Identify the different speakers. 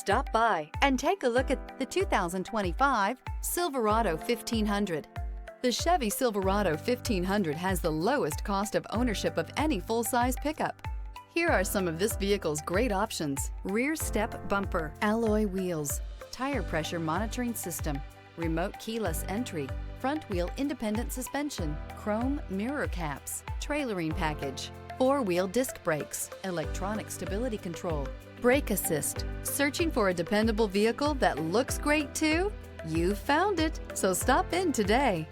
Speaker 1: Stop by and take a look at the 2025 Silverado 1500. The Chevy Silverado 1500 has the lowest cost of ownership of any full-size pickup. Here are some of this vehicle's great options: rear step bumper, alloy wheels, tire pressure monitoring system, remote keyless entry, front wheel independent suspension, chrome mirror caps, trailering package, four-wheel disc brakes, electronic stability control, brake assist. Searching for a dependable vehicle that looks great too? You found it, so stop in today.